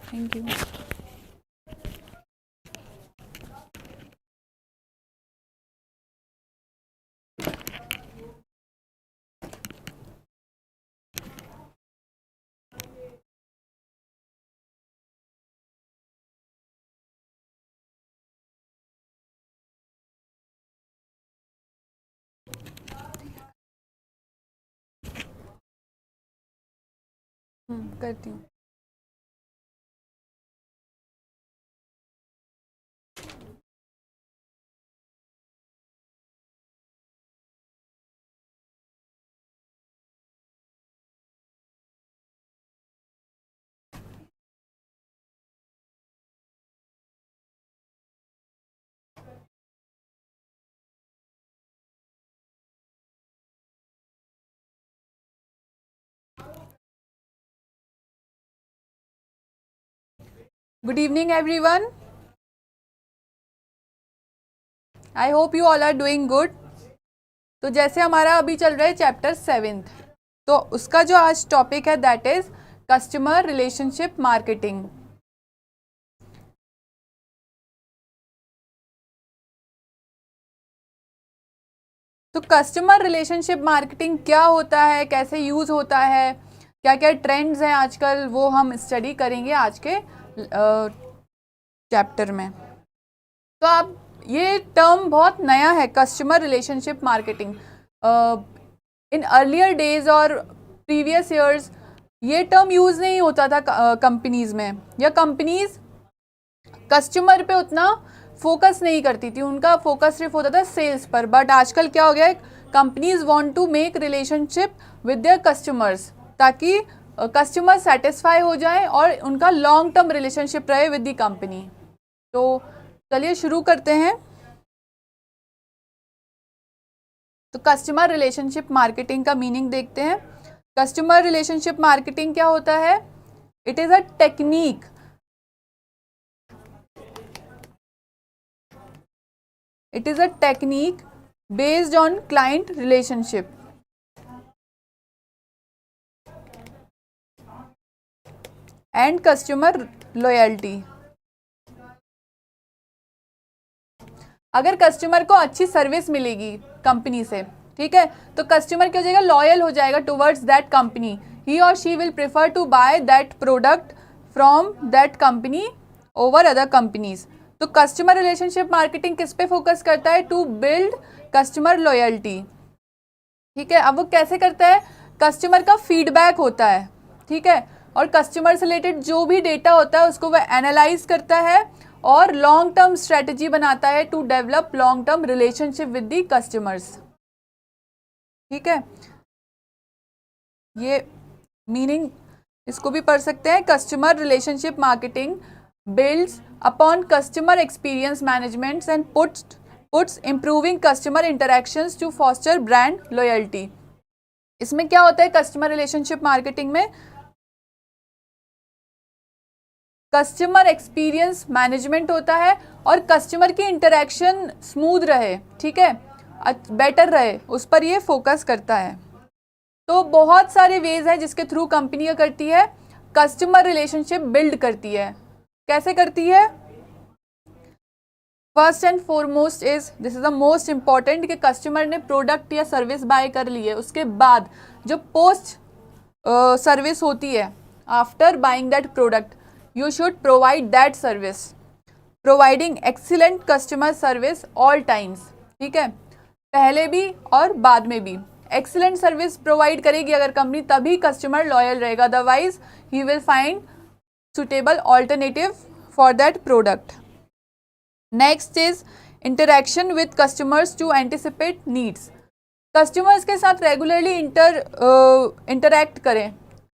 Thank you. करती हूँ। Good evening everyone, I hope you all are doing good. तो जैसे हमारा अभी चल रहा है चैप्टर 7th, तो उसका जो आज टॉपिक है that is customer relationship marketing. तो कस्टमर रिलेशनशिप मार्केटिंग क्या होता है, कैसे यूज होता है, क्या क्या ट्रेंड्स हैं आजकल, वो हम स्टडी करेंगे आज के चैप्टर में। तो आप ये टर्म बहुत नया है, customer relationship marketing. In earlier days और प्रीवियस ईयर्स ये टर्म यूज़ नहीं होता था कंपनीज में, या कंपनीज कस्टमर पे उतना फोकस नहीं करती थी, उनका फोकस सिर्फ होता था सेल्स पर। बट आजकल क्या हो गया है, companies want to make relationship with their customers, ताकि कस्टमर सेटिस्फाई हो जाए और उनका लॉन्ग टर्म रिलेशनशिप रहे विद द कंपनी। तो चलिए शुरू करते हैं। तो कस्टमर रिलेशनशिप मार्केटिंग का मीनिंग देखते हैं। कस्टमर रिलेशनशिप मार्केटिंग क्या होता है? It is a technique, it is a technique based on client relationship and customer loyalty। अगर कस्टमर को अच्छी सर्विस मिलेगी कंपनी से, ठीक है, तो कस्टमर क्या हो जाएगा, लॉयल हो जाएगा टुवर्ड्स दैट कंपनी। ही और she will prefer to buy that product from that company over other companies. तो कस्टमर रिलेशनशिप मार्केटिंग किस पे फोकस करता है? To build customer loyalty. ठीक है, अब वो कैसे करता है? कस्टमर का फीडबैक होता है, ठीक है, और कस्टमर से रिलेटेड जो भी डेटा होता है उसको वह एनालाइज करता है और लॉन्ग टर्म स्ट्रेटजी बनाता है to develop long term relationship with the customers. ठीक है, ये मीनिंग इसको भी पढ़ सकते हैं। Customer relationship marketing builds upon customer experience management and puts improving customer interactions to foster brand loyalty. इसमें क्या होता है कस्टमर रिलेशनशिप मार्केटिंग में? कस्टमर एक्सपीरियंस मैनेजमेंट होता है और कस्टमर की इंटरेक्शन स्मूथ रहे, ठीक है, बेटर रहे, उस पर ये फोकस करता है। तो बहुत सारे वेज हैं जिसके थ्रू कंपनियां करती है कस्टमर रिलेशनशिप बिल्ड करती है। कैसे करती है? First and foremost is, this is the most important, कि कस्टमर ने प्रोडक्ट या सर्विस बाय कर ली है, उसके बाद जो पोस्ट सर्विस होती है, after buying that product, you should provide that service, providing excellent customer service all times। ठीक है, पहले भी और बाद में भी एक्सीलेंट सर्विस प्रोवाइड करेगी अगर कंपनी, तभी कस्टमर लॉयल रहेगा, otherwise he will find suitable alternative for that product. Next is interaction with customers to anticipate needs. Customers के साथ रेगुलरली इंटरैक्ट करें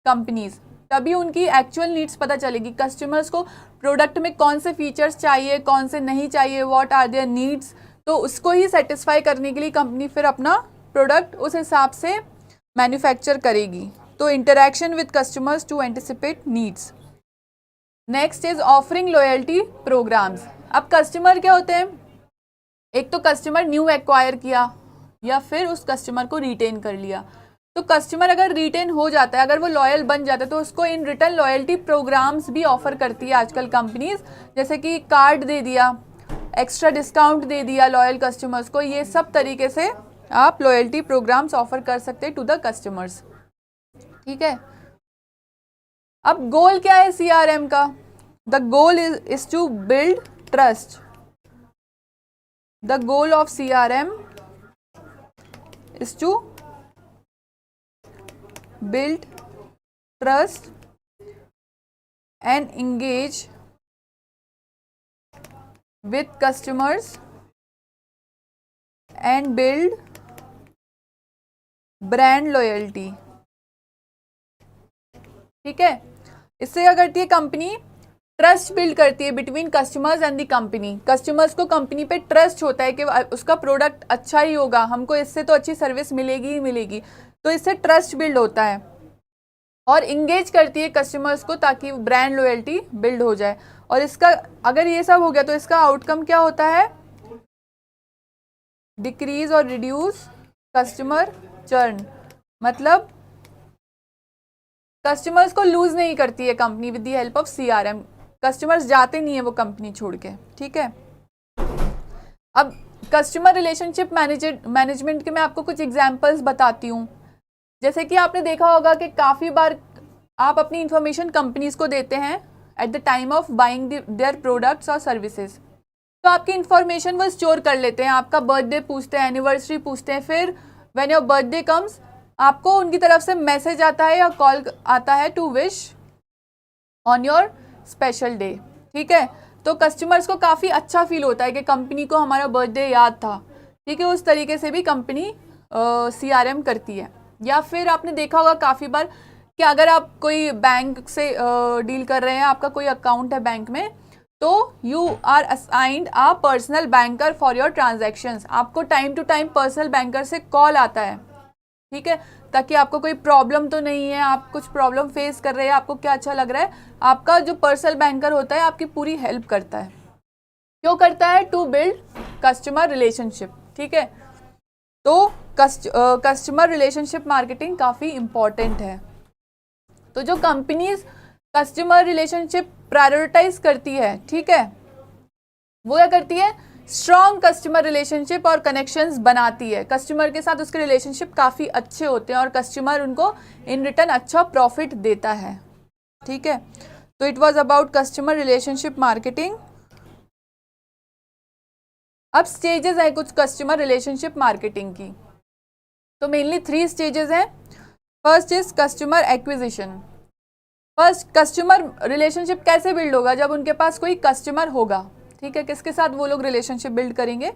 कंपनीज, तभी उनकी एक्चुअल नीड्स पता चलेगी। कस्टमर्स को प्रोडक्ट में कौन से फीचर्स चाहिए, कौन से नहीं चाहिए, व्हाट आर देयर नीड्स, तो उसको ही सेटिस्फाई करने के लिए कंपनी फिर अपना प्रोडक्ट उस हिसाब से मैन्युफैक्चर करेगी। तो interaction with customers to anticipate needs. Next is offering loyalty programs. अब कस्टमर क्या होते हैं, एक तो कस्टमर न्यू एक्वायर किया या फिर उस कस्टमर को रिटेन कर लिया, तो कस्टमर अगर रिटेन हो जाता है, अगर वो लॉयल बन जाता है, तो उसको इन रिटर्न लॉयल्टी प्रोग्राम्स भी ऑफर करती है आजकल कंपनीज, जैसे कि कार्ड दे दिया, एक्स्ट्रा डिस्काउंट दे दिया लॉयल कस्टमर्स को। ये सब तरीके से आप लॉयल्टी प्रोग्राम्स ऑफर कर सकते हैं टू द कस्टमर्स। ठीक है, अब गोल क्या है CRM का? The goal is to build trust. The goal of CRM is to build trust and engage with customers and build brand loyalty। ठीक है, इससे क्या करती है कंपनी? ट्रस्ट बिल्ड करती है between customers and the company. Customers को company पे ट्रस्ट होता है कि उसका प्रोडक्ट अच्छा ही होगा, हमको इससे तो अच्छी सर्विस मिलेगी ही मिलेगी, तो इससे ट्रस्ट बिल्ड होता है। और इंगेज करती है कस्टमर्स को ताकि ब्रांड लॉयल्टी बिल्ड हो जाए। और इसका अगर ये सब हो गया तो इसका आउटकम क्या होता है? डिक्रीज और रिड्यूस कस्टमर चर्न। मतलब कस्टमर्स को लूज नहीं करती है company with the help of CRM। Customers जाते नहीं है वो कंपनी छोड़ के। ठीक है, अब कस्टमर रिलेशनशिप मैनेजमेंट के मैं आपको कुछ एग्जांपल्स बताती हूँ। जैसे कि आपने देखा होगा कि काफ़ी बार आप अपनी इंफॉर्मेशन कंपनीज को देते हैं at the time of buying their products और सर्विसेज। तो आपकी इंफॉर्मेशन वो स्टोर कर लेते हैं, आपका बर्थडे पूछते हैं, एनिवर्सरी पूछते हैं, फिर व्हेन योर बर्थडे कम्स आपको उनकी तरफ से मैसेज आता है या कॉल आता है to wish on your special day. ठीक है, तो कस्टमर्स को काफ़ी अच्छा फील होता है कि कंपनी को हमारा बर्थडे याद था। ठीक है, उस तरीके से भी कंपनी CRM करती है। या फिर आपने देखा होगा काफ़ी बार कि अगर आप कोई बैंक से डील कर रहे हैं, आपका कोई अकाउंट है बैंक में, तो you are assigned a personal banker for your transactions. आपको time to time personal banker से कॉल आता है। ठीक है, ताकि आपको कोई प्रॉब्लम तो नहीं है, आप कुछ प्रॉब्लम फेस कर रहे हैं, आपको क्या अच्छा लग रहा है, आपका जो पर्सनल बैंकर होता है आपकी पूरी हेल्प करता है। क्यों करता है? To build customer relationship. ठीक है, तो कस्टमर रिलेशनशिप मार्केटिंग काफ़ी इम्पॉर्टेंट है। तो जो कंपनीज कस्टमर रिलेशनशिप प्रायोरिटाइज करती है, ठीक है, वो क्या करती है? स्ट्रॉन्ग कस्टमर रिलेशनशिप और कनेक्शंस बनाती है। कस्टमर के साथ उसके रिलेशनशिप काफ़ी अच्छे होते हैं और कस्टमर उनको इन रिटर्न अच्छा प्रॉफिट देता है। ठीक है, तो it was about customer relationship marketing. अब स्टेजेस है कुछ कस्टमर रिलेशनशिप मार्केटिंग की। तो मेनली 3 स्टेजेस हैं। First is customer acquisition. First, customer relationship कैसे बिल्ड होगा? जब उनके पास कोई कस्टमर होगा। ठीक है, किसके साथ वो लोग रिलेशनशिप बिल्ड करेंगे?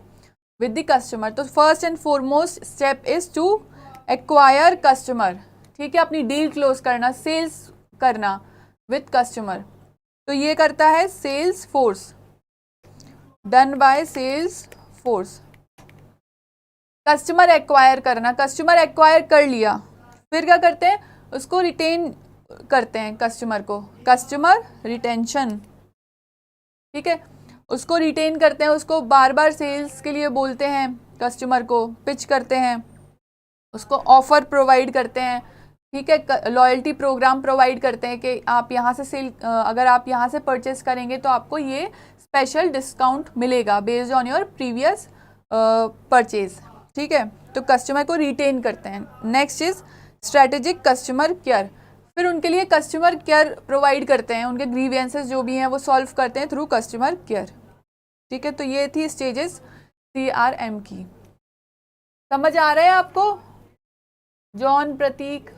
With the customer. तो first and foremost step is to acquire customer. ठीक है, अपनी डील क्लोज करना, सेल्स करना विद कस्टमर। तो ये करता है sales force, done by sales force. Customer acquire करना, कस्टमर एक्वायर कर लिया, फिर क्या करते हैं? उसको रिटेन करते हैं कस्टमर को, कस्टमर रिटेंशन। ठीक है, उसको रिटेन करते हैं, उसको बार बार सेल्स के लिए बोलते हैं, कस्टमर को पिच करते हैं, उसको ऑफर प्रोवाइड करते हैं। ठीक है, लॉयल्टी प्रोग्राम प्रोवाइड करते हैं कि आप यहाँ से अगर आप यहाँ से परचेस करेंगे तो आपको ये स्पेशल डिस्काउंट मिलेगा based on your previous purchase. ठीक है, तो कस्टमर को रिटेन करते हैं। Next is strategic customer care. फिर उनके लिए कस्टमर केयर प्रोवाइड करते हैं, उनके ग्रीवियंसेस जो भी हैं वो सॉल्व करते हैं थ्रू कस्टमर केयर। ठीक है, तो ये थी स्टेजेस CRM की। समझ आ रहा है आपको? जॉन, प्रतीक?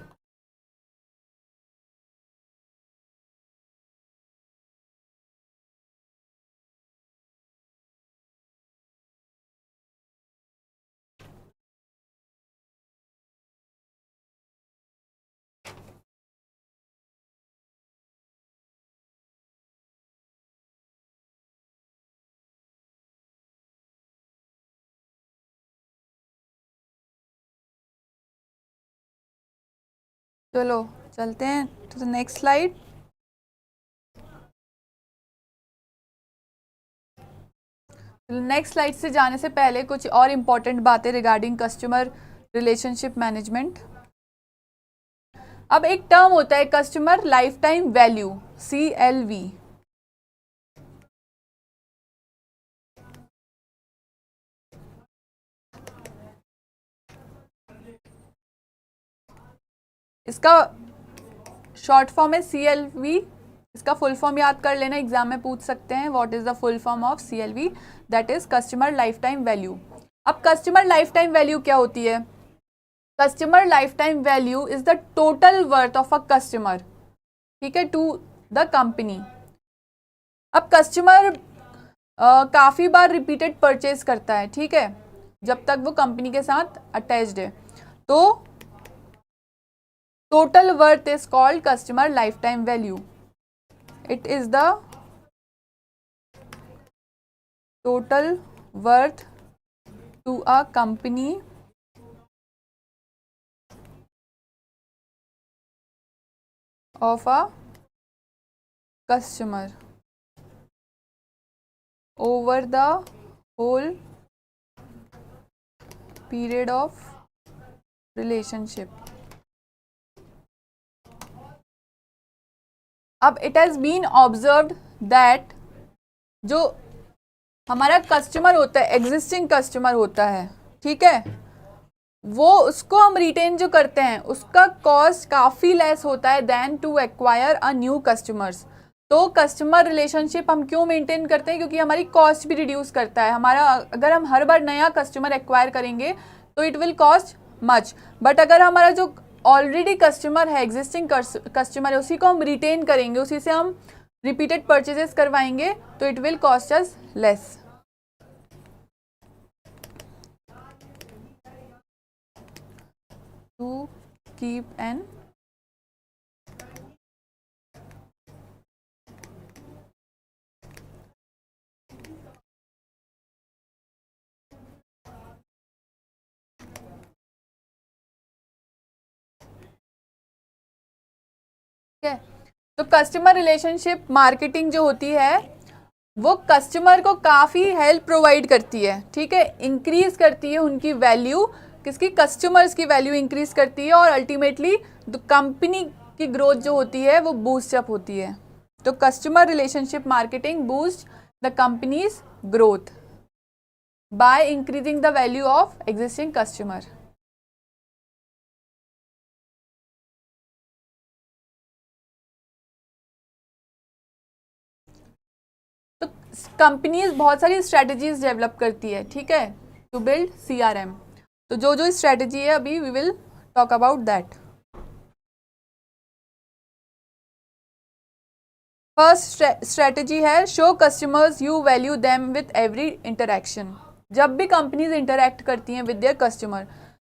चलो चलते हैं to the next slide. Next slide से जाने से पहले कुछ और इम्पॉर्टेंट बातें रिगार्डिंग कस्टमर रिलेशनशिप मैनेजमेंट। अब एक टर्म होता है customer life time value, CLV। इसका शॉर्ट फॉर्म है CLV। इसका फुल फॉर्म याद कर लेना, एग्जाम में पूछ सकते हैं what is the full form of CLV, that is customer life time value. अब कस्टमर लाइफ टाइम वैल्यू क्या होती है? Customer life time value is the total worth of a customer, ठीक है, टू द कंपनी। अब customer काफ़ी बार repeated purchase करता है, ठीक है, जब तक वो कंपनी के साथ अटैच्ड है, तो total worth is called customer life time value. It is the total worth to a company of a customer over the whole period of relationship. अब it has been observed that जो हमारा customer होता है, existing customer होता है, ठीक है, वो उसको हम रिटेन जो करते हैं उसका कॉस्ट काफ़ी लेस होता है then to acquire a new customers. तो कस्टमर रिलेशनशिप हम क्यों मेंटेन करते हैं? क्योंकि हमारी कॉस्ट भी रिड्यूस करता है हमारा। अगर हम हर बार नया कस्टमर एक्वायर करेंगे तो it will cost much, but अगर हमारा जो ऑलरेडी कस्टमर है, एग्जिस्टिंग कस्टमर है, उसी को हम रिटेन करेंगे, उसी से हम रिपीटेड परचेजेस करवाएंगे, तो it will cost us less. To keep an ठीक है, तो कस्टमर रिलेशनशिप मार्केटिंग जो होती है वो कस्टमर को काफ़ी हेल्प प्रोवाइड करती है, ठीक है, इंक्रीज करती है उनकी वैल्यू, किसकी? कस्टमर्स की वैल्यू इंक्रीज करती है, और अल्टीमेटली कंपनी की ग्रोथ जो होती है वो बूस्ट अप होती है। तो customer relationship marketing boost the companies growth by increasing the value of existing customer. तो कंपनीज बहुत सारी स्ट्रेटजीज डेवलप करती है, ठीक है, टू बिल्ड CRM। तो जो स्ट्रेटजी है अभी we will talk about that. First strategy है show customers you value them with every interaction. जब भी कंपनीज इंटरेक्ट करती हैं विद देयर कस्टमर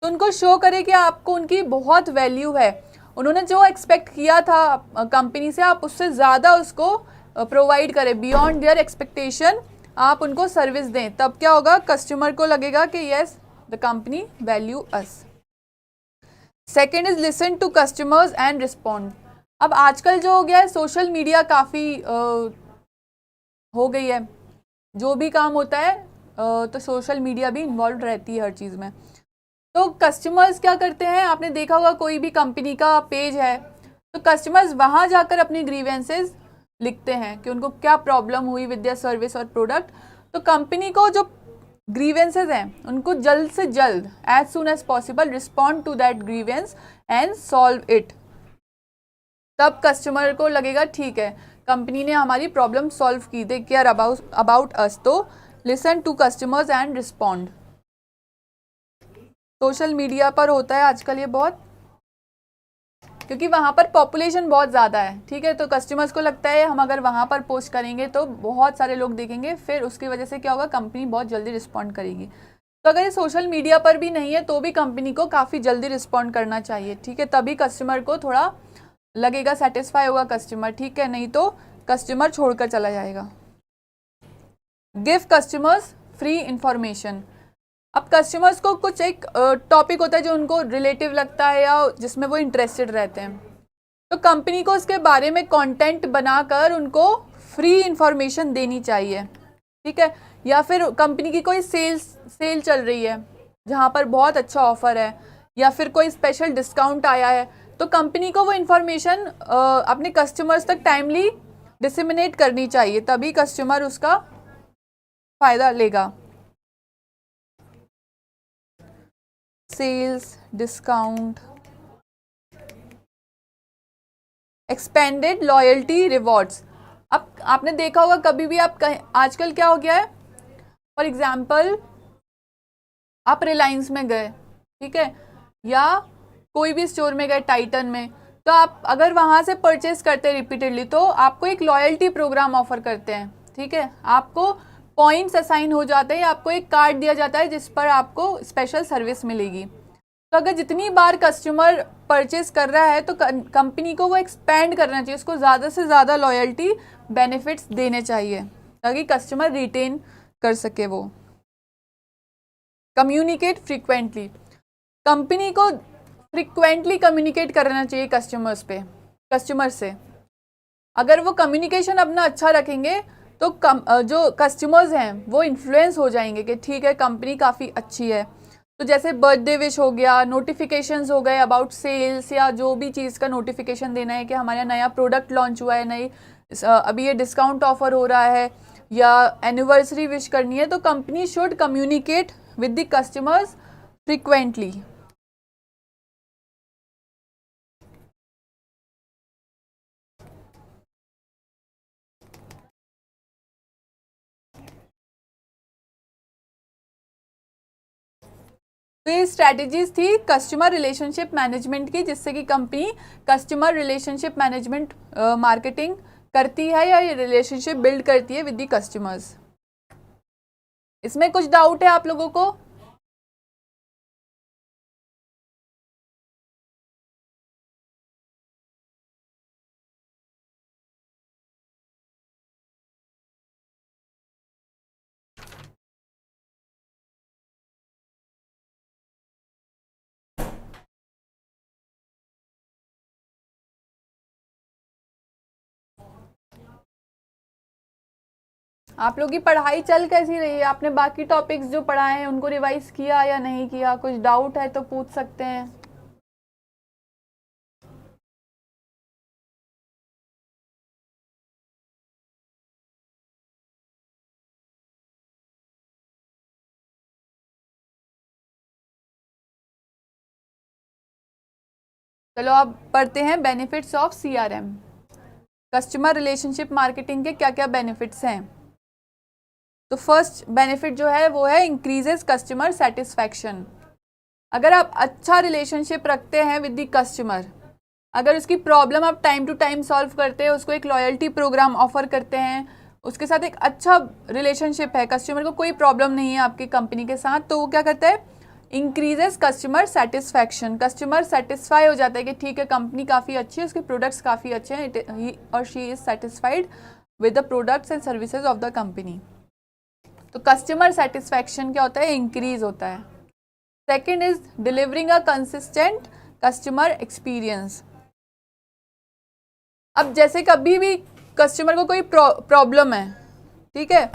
तो उनको शो करे कि आपको उनकी बहुत वैल्यू है, उन्होंने जो एक्सपेक्ट किया था कंपनी से आप उससे ज़्यादा उसको प्रोवाइड करें, बियॉन्ड देयर एक्सपेक्टेशन आप उनको सर्विस दें। तब क्या होगा? कस्टमर को लगेगा कि yes the company value us. Second is listen to customers and respond. अब आजकल जो हो गया है सोशल मीडिया काफ़ी हो गई है, जो भी काम होता है तो सोशल मीडिया भी इन्वॉल्व रहती है हर चीज़ में। तो कस्टमर्स क्या करते हैं, आपने देखा होगा कोई भी कंपनी का पेज है तो कस्टमर्स वहाँ जाकर अपनी ग्रीवेंसेस लिखते हैं कि उनको क्या प्रॉब्लम हुई विद देयर सर्विस और प्रोडक्ट। तो कंपनी को जो ग्रीवेंसेस हैं उनको जल्द से जल्द as soon as possible respond to that grievance and solve it. तब कस्टमर को लगेगा ठीक है कंपनी ने हमारी प्रॉब्लम सॉल्व की, दे केयर अबाउट अस। तो listen to customers and respond. Social media पर होता है आजकल ये बहुत, क्योंकि वहाँ पर पॉपुलेशन बहुत ज़्यादा है, ठीक है, तो कस्टमर्स को लगता है हम अगर वहाँ पर पोस्ट करेंगे तो बहुत सारे लोग देखेंगे, फिर उसकी वजह से क्या होगा, कंपनी बहुत जल्दी रिस्पॉन्ड करेगी। तो अगर ये सोशल मीडिया पर भी नहीं है तो भी कंपनी को काफ़ी जल्दी रिस्पॉन्ड करना चाहिए, ठीक है, तभी कस्टमर को थोड़ा लगेगा, सेटिस्फाई होगा कस्टमर, ठीक है, नहीं तो कस्टमर छोड़कर चला जाएगा। Give customers free information. अब कस्टमर्स को कुछ एक टॉपिक होता है जो उनको रिलेटिव लगता है या जिसमें वो इंटरेस्टेड रहते हैं, तो कंपनी को उसके बारे में कंटेंट बनाकर उनको फ्री इंफॉर्मेशन देनी चाहिए, ठीक है। या फिर कंपनी की कोई सेल चल रही है जहाँ पर बहुत अच्छा ऑफर है या फिर कोई स्पेशल डिस्काउंट आया है, तो कंपनी को वो इंफॉर्मेशन अपने कस्टमर्स तक टाइमली डिसेमिनेट करनी चाहिए, तभी कस्टमर उसका फायदा लेगा। Sales discount, expanded loyalty rewards. अब आपने देखा होगा कभी भी आप आजकल क्या हो गया है, फॉर एग्जाम्पल आप रिलायंस में गए, ठीक है, या कोई भी स्टोर में गए, टाइटन में, तो आप अगर वहाँ से परचेस करते हैं रिपीटेडली तो आपको एक लॉयल्टी प्रोग्राम ऑफर करते हैं, ठीक है, आपको पॉइंट्स असाइन हो जाते हैं, आपको एक कार्ड दिया जाता है जिस पर आपको स्पेशल सर्विस मिलेगी। तो अगर जितनी बार कस्टमर परचेस कर रहा है तो कंपनी को वो एक्सपेंड करना चाहिए, उसको ज़्यादा से ज़्यादा लॉयल्टी बेनिफिट्स देने चाहिए ताकि कस्टमर रिटेन कर सके। वो कम्युनिकेट फ्रीक्वेंटली, कंपनी को फ्रीक्वेंटली कम्युनिकेट करना चाहिए कस्टमर से। अगर वो कम्युनिकेशन अपना अच्छा रखेंगे तो जो कस्टमर्स हैं वो इन्फ्लुएंस हो जाएंगे कि ठीक है कंपनी काफ़ी अच्छी है। तो जैसे बर्थडे विश हो गया, नोटिफिकेशंस हो गए अबाउट सेल्स, या जो भी चीज़ का नोटिफिकेशन देना है कि हमारा नया प्रोडक्ट लॉन्च हुआ है, नई अभी ये डिस्काउंट ऑफर हो रहा है, या एनिवर्सरी विश करनी है, तो company should communicate with the customers frequently. तो ये स्ट्रैटेजीज थी कस्टमर रिलेशनशिप मैनेजमेंट की, जिससे कि company customer relationship management marketing करती है या ये रिलेशनशिप बिल्ड करती है विद द कस्टमर्स। इसमें कुछ डाउट है आप लोगों को? आप लोग की पढ़ाई चल कैसी रही है? आपने बाकी टॉपिक्स जो पढ़ाए हैं उनको रिवाइज किया या नहीं किया? कुछ डाउट है तो पूछ सकते हैं। चलो अब पढ़ते हैं benefits of CRM। Customer relationship marketing के क्या क्या बेनिफिट्स हैं? तो फर्स्ट बेनिफिट जो है वो है इंक्रीजेस कस्टमर सेटिस्फैक्शन। अगर आप अच्छा रिलेशनशिप रखते हैं विद द कस्टमर, अगर उसकी प्रॉब्लम आप टाइम टू टाइम सॉल्व करते हैं, उसको एक लॉयल्टी प्रोग्राम ऑफर करते हैं, उसके साथ एक अच्छा रिलेशनशिप है, कस्टमर को कोई प्रॉब्लम नहीं है आपकी कंपनी के साथ, तो वो क्या करता है, increases customer satisfaction. Customer satisfy हो जाता है कि ठीक है कंपनी काफ़ी अच्छी है, उसके प्रोडक्ट्स काफ़ी अच्छे हैं, ही और she is satisfied with the products and services of the company. तो कस्टमर सेटिस्फैक्शन क्या होता है, इंक्रीज होता है। Second is delivering a consistent customer experience. अब जैसे कभी भी कस्टमर को कोई प्रॉब्लम है, ठीक है,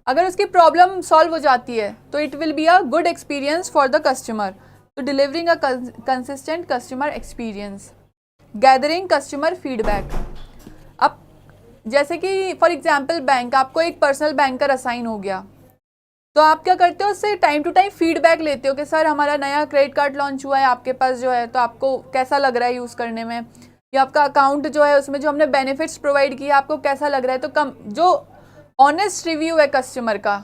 अगर उसकी प्रॉब्लम सॉल्व हो जाती है तो it will be a good experience for the customer. तो delivering a consistent customer experience. Gathering customer feedback. अब जैसे कि फॉर एग्जांपल बैंक, आपको एक पर्सनल बैंकर असाइन हो गया, तो आप क्या करते हो, उससे टाइम टू टाइम फीडबैक लेते हो कि सर हमारा नया क्रेडिट कार्ड लॉन्च हुआ है आपके पास जो है, तो आपको कैसा लग रहा है यूज़ करने में, या आपका अकाउंट जो है उसमें जो हमने बेनिफिट्स प्रोवाइड किए आपको कैसा लग रहा है। तो जो ऑनेस्ट रिव्यू है कस्टमर का,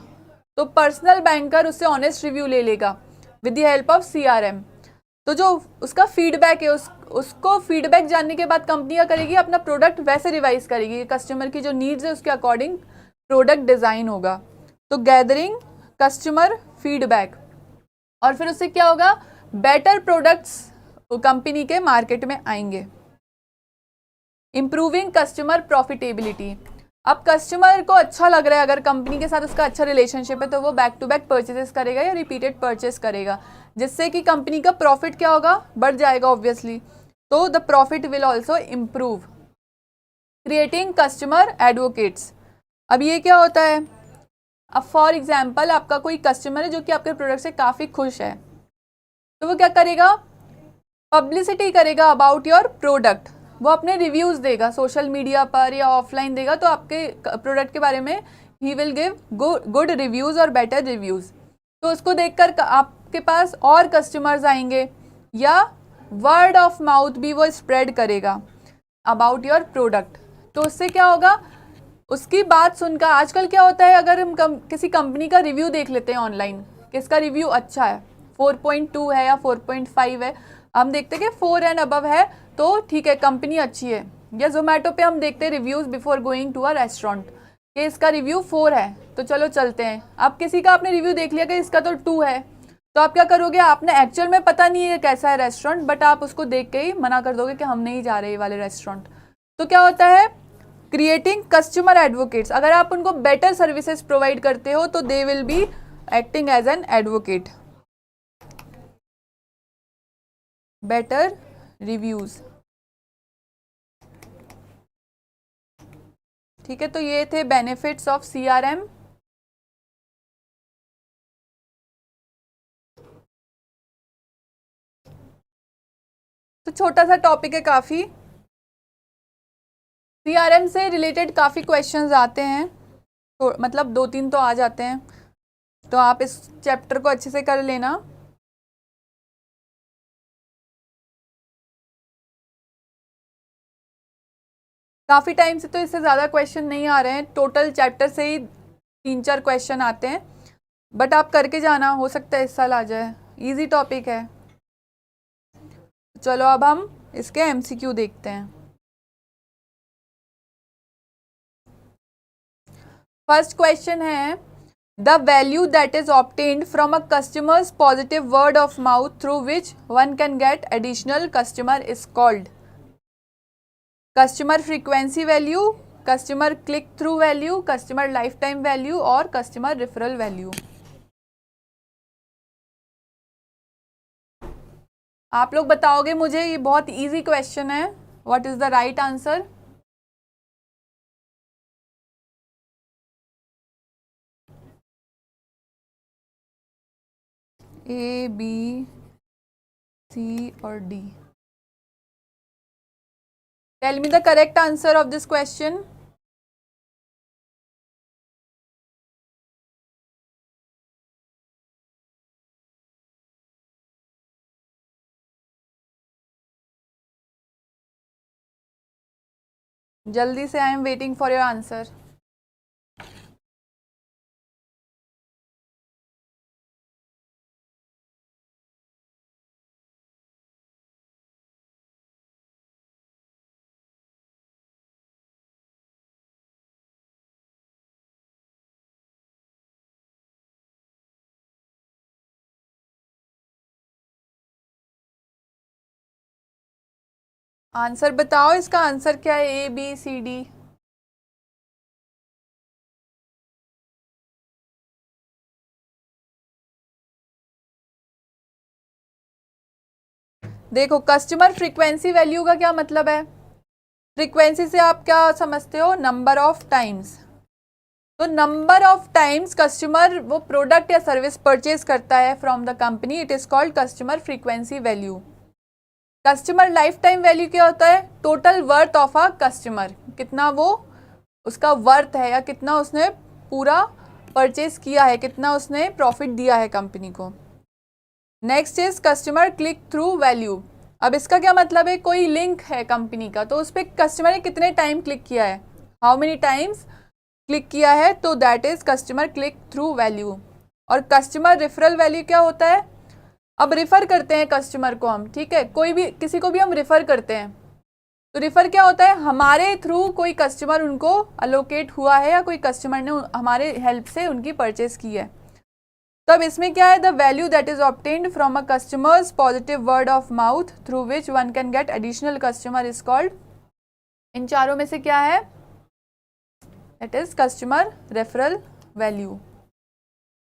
तो पर्सनल बैंकर उससे ऑनेस्ट रिव्यू ले लेगा with the help of CRM। तो जो उसका फीडबैक है उसको फीडबैक जानने के बाद कंपनी क्या करेगी, अपना प्रोडक्ट वैसे रिवाइज करेगी, कस्टमर की जो नीड्स है उसके अकॉर्डिंग प्रोडक्ट डिज़ाइन होगा। तो गैदरिंग कस्टमर फीडबैक, और फिर उससे क्या होगा, बेटर प्रोडक्ट्स कंपनी के मार्केट में आएंगे। Improving customer profitability. अब कस्टमर को अच्छा लग रहा है, अगर कंपनी के साथ उसका अच्छा रिलेशनशिप है तो वो बैक टू बैक परचेजेस करेगा या रिपीटेड परचेस करेगा, जिससे कि कंपनी का प्रॉफिट क्या होगा, बढ़ जाएगा ऑब्वियसली। तो the profit will also improve. Creating customer advocates. अब ये क्या होता है, अब फॉर एग्जाम्पल आपका कोई कस्टमर है जो कि आपके प्रोडक्ट से काफ़ी खुश है, तो वो क्या करेगा, पब्लिसिटी करेगा अबाउट योर प्रोडक्ट, वो अपने रिव्यूज़ देगा सोशल मीडिया पर या ऑफलाइन देगा, तो आपके प्रोडक्ट के बारे में he will give good reviews और बेटर रिव्यूज़। तो उसको देखकर आपके पास और कस्टमर्स आएंगे, या वर्ड ऑफ माउथ भी वो स्प्रेड करेगा अबाउट योर प्रोडक्ट। तो उससे क्या होगा, उसकी बात सुनकर, आजकल क्या होता है, अगर हम किसी कंपनी का रिव्यू देख लेते हैं ऑनलाइन कि इसका रिव्यू अच्छा है, 4.2 है या 4.5 है, हम देखते हैं कि 4 एंड अबव है तो ठीक है, कंपनी अच्छी है। या जोमेटो पे हम देखते हैं reviews before going to a restaurant कि इसका रिव्यू 4 है तो चलो चलते हैं। अब किसी का आपने रिव्यू देख लिया कि इसका तो 2 है, तो आप क्या करोगे, आपने एक्चुअल में पता नहीं है कैसा है रेस्टोरेंट, बट आप उसको देख के ही मना कर दोगे कि हम नहीं जा रहे ये वाले रेस्टोरेंट। तो क्या होता है, क्रिएटिंग कस्टमर एडवोकेट्स। अगर आप उनको बेटर सर्विसेज प्रोवाइड करते हो तो they will be acting as an advocate. Better reviews, ठीक है। तो ये थे बेनिफिट्स ऑफ CRM। तो छोटा सा टॉपिक है काफ़ी, CRM से रिलेटेड काफ़ी क्वेश्चंस आते हैं, तो मतलब 2-3 तो आ जाते हैं, तो आप इस चैप्टर को अच्छे से कर लेना। काफ़ी टाइम से तो इससे ज़्यादा क्वेश्चन नहीं आ रहे हैं, टोटल चैप्टर से ही 3-4 क्वेश्चन आते हैं, बट आप करके जाना, हो सकता है इस साल आ जाए, इजी टॉपिक है। चलो अब हम इसके MCQ देखते हैं। फर्स्ट क्वेश्चन है, the value that is obtained from a customers positive word of mouth through which one can get additional customer is called customer frequency value, customer click through value, customer life time value और customer referral value. आप लोग बताओगे मुझे, ये बहुत easy question है, what is the right answer? A, B, C और D। Tell me the correct answer of this question. जल्दी से, I am waiting for your answer. Answer बताओ, इसका आंसर क्या है? A, B, C, D। देखो, customer frequency value का क्या मतलब है? फ्रीक्वेंसी से आप क्या समझते हो? Number of times. तो नंबर ऑफ टाइम्स कस्टमर वो प्रोडक्ट या सर्विस परचेज करता है from the company, it is called customer frequency value. Customer life time value क्या होता है? Total worth of a customer, कितना वो उसका वर्थ है या कितना उसने पूरा परचेज किया है, कितना उसने प्रॉफिट दिया है कंपनी को। Next is customer click through value. अब इसका क्या मतलब है? कोई लिंक है कंपनी का, तो उस पर कस्टमर ने कितने टाइम क्लिक किया है, हाउ मेनी टाइम्स क्लिक किया है, तो that is customer click through value. और कस्टमर रेफरल वैल्यू क्या होता है? अब रिफ़र करते हैं कस्टमर को हम, ठीक है, कोई भी किसी को भी हम रिफ़र करते हैं, तो रिफ़र क्या होता है? हमारे थ्रू कोई कस्टमर उनको अलोकेट हुआ है या कोई कस्टमर ने हमारे हेल्प से उनकी परचेज की है। तब इसमें क्या है? The value that is obtained from a customers positive word of mouth through which one can get additional customer is called, इन चारों में से क्या है? It is customer referral value.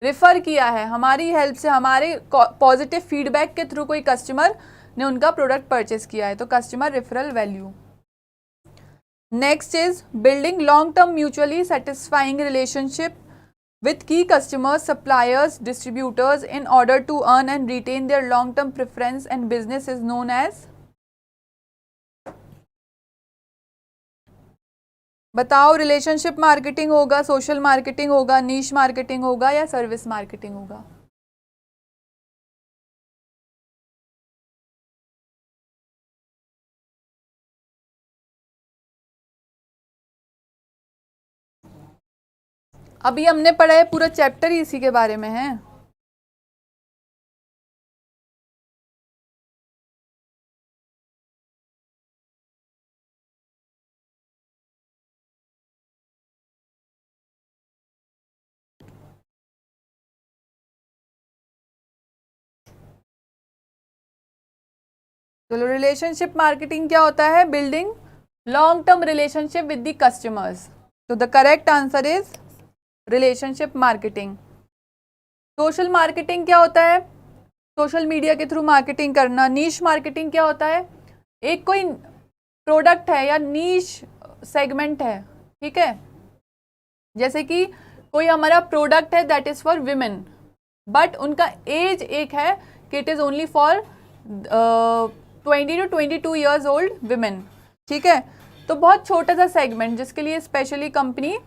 Refer किया है हमारी हेल्प से, हमारे पॉजिटिव फीडबैक के थ्रू कोई कस्टमर ने उनका प्रोडक्ट परचेज किया है, तो customer referral value. Next is building long term mutually satisfying relationship with key customers, suppliers, distributors in order to earn and retain their long-term preference and business is known as. बताओ, relationship marketing होगा, social marketing होगा, नीश marketing होगा या service marketing होगा? अभी हमने पढ़ा है, पूरा चैप्टर ही इसी के बारे में है। चलो, रिलेशनशिप मार्केटिंग क्या होता है? Building long term relationship with the customers. तो the correct answer is relationship marketing. Social marketing क्या होता है? सोशल मीडिया के थ्रू मार्केटिंग करना। नीश मार्केटिंग क्या होता है? एक कोई प्रोडक्ट है या नीश सेगमेंट है, ठीक है, जैसे कि कोई हमारा प्रोडक्ट है that is for women, but उनका एज एक है कि it is only for 20 to 22 years old women, ठीक है। तो बहुत छोटा सा सेगमेंट जिसके लिए स्पेशली कंपनी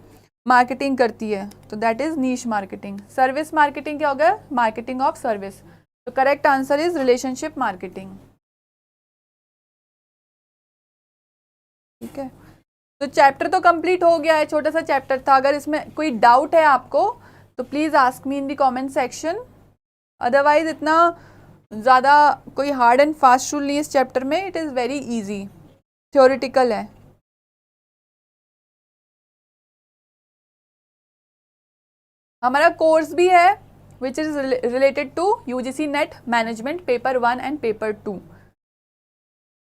मार्केटिंग करती है, तो that is niche marketing. Service marketing क्या होगा? Marketing of service. तो correct answer is relationship marketing, ठीक है। तो चैप्टर तो कंप्लीट हो गया है, छोटा सा चैप्टर था। अगर इसमें कोई डाउट है आपको तो please ask me in the comment section. Otherwise इतना ज़्यादा कोई हार्ड एंड फास्ट रूल नहीं इस चैप्टर में, it is very easy, theoretical है। हमारा कोर्स भी है which is related to UGC NET management paper 1 and paper 2।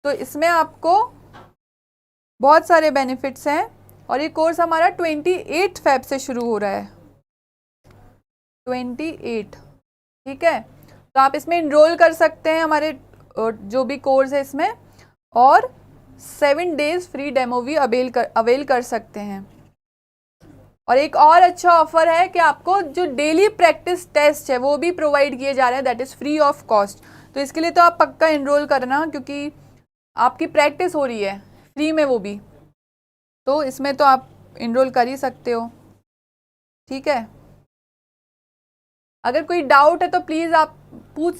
तो इसमें आपको बहुत सारे बेनिफिट्स हैं और ये कोर्स हमारा 28 फेब से शुरू हो रहा है, 28, ठीक है। तो आप इसमें इनरोल कर सकते हैं हमारे जो भी कोर्स है इसमें, और 7 डेज फ्री डेमो भी अवेल कर सकते हैं। और एक और अच्छा ऑफर है कि आपको जो डेली प्रैक्टिस टेस्ट है वो भी प्रोवाइड किए जा रहे हैं, that is free of cost. तो इसके लिए तो आप पक्का इनरोल करना, क्योंकि आपकी प्रैक्टिस हो रही है फ्री में वो भी, तो इसमें तो आप इनरोल कर ही सकते हो, ठीक है। अगर कोई डाउट है तो प्लीज़ आप पूछ